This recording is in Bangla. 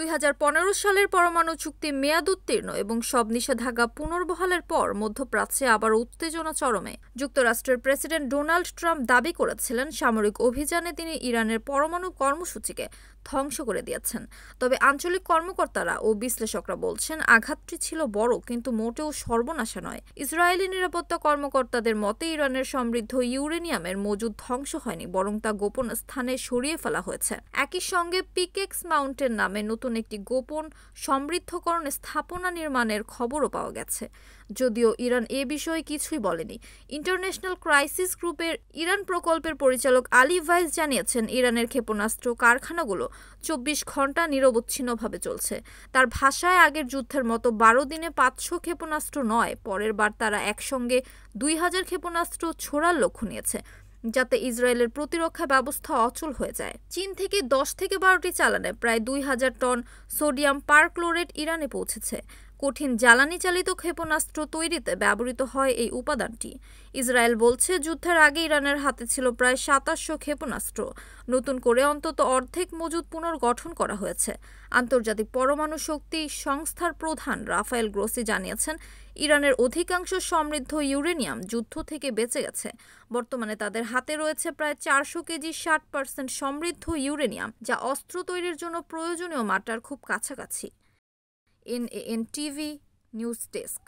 2015 সালের পরমাণু চুক্তি মেয়াদ উত্তীর্ণ এবং সব নিষেধাজ্ঞা পুনর্বহালের পর মধ্যপ্রাচ্যে আবার উত্তেজনা চরমে। যুক্তরাষ্ট্রের প্রেসিডেন্ট ডোনাল্ড ট্রাম্প দাবি করেছিলেন সামরিক অভিযানে তিনি ইরানের পরমাণু কর্মসূচিকে ধ্বংস করে দিয়েছেন। তবে আঞ্চলিক কর্মকর্তারা ও বিশ্লেষকরা বলছেন আঘাতটি ছিল বড় কিন্তু মোটেও সর্বনাশা নয়। ইসরায়েলি নিরাপত্তা কর্মকর্তাদের মতে ইরানের সমৃদ্ধ ইউরেনিয়ামের মজুদ ধ্বংস হয়নি, বরং তা গোপন স্থানে সরিয়ে ফেলা হয়েছে। একই সঙ্গে পিকেক্স মাউন্টেন নামে নতুন একটি গোপন সমৃদ্ধকরণ স্থাপনা নির্মাণের খবরও পাওয়া গেছে, যদিও ইরান এ বিষয়ে কিছুই বলেনি। ইন্টারন্যাশনাল ক্রাইসিস গ্রুপের ইরান প্রকল্পের পরিচালক আলী ভাইস জানিয়েছেন ইরানের ক্ষেপণাস্ত্র কারখানাগুলো 24 ঘন্টা নিরবচ্ছিন্নভাবে চলছে। তার ভাষায় আগের যুদ্ধের মতো 12 দিনে 500 ক্ষেপণাস্ত্র নয়, পরের বার তারা একসঙ্গে 2000 ক্ষেপণাস্ত্র ছোড়ার লক্ষ্য নিয়েছে, যাতে ইসরায়েলের প্রতিরক্ষা ব্যবস্থা অচল হয়ে যায়। চীন থেকে 10 থেকে 12টি চালানে প্রায় 2000 টন সোডিয়াম পারক্লোরেট ইরানে পৌঁছেছে। কঠিন জ্বালানি চালিত ক্ষেপণাস্ত্র তৈরিতে ব্যবহৃত হয় এই উপাদানটি। ইসরায়েল বলছে যুদ্ধের আগে ইরানের হাতে ছিল প্রায় 2700 ক্ষেপণাস্ত্র। নতুন করে অন্তত অর্ধেক মজুদ পুনর্গঠন করা হয়েছে। আন্তর্জাতিক পরমাণু শক্তি সংস্থার প্রধান রাফায়েল গ্রোসি জানিয়েছেন ইরানের অধিকাংশ সমৃদ্ধ ইউরেনিয়াম যুদ্ধ থেকে বেঁচে গেছে। বর্তমানে তাদের হাতে রয়েছে প্রায় 400 কেজি 60% সমৃদ্ধ ইউরেনিয়াম, যা অস্ত্র তৈরির জন্য প্রয়োজনীয় মাত্রার খুব কাছাকাছি। NAN TV news desk.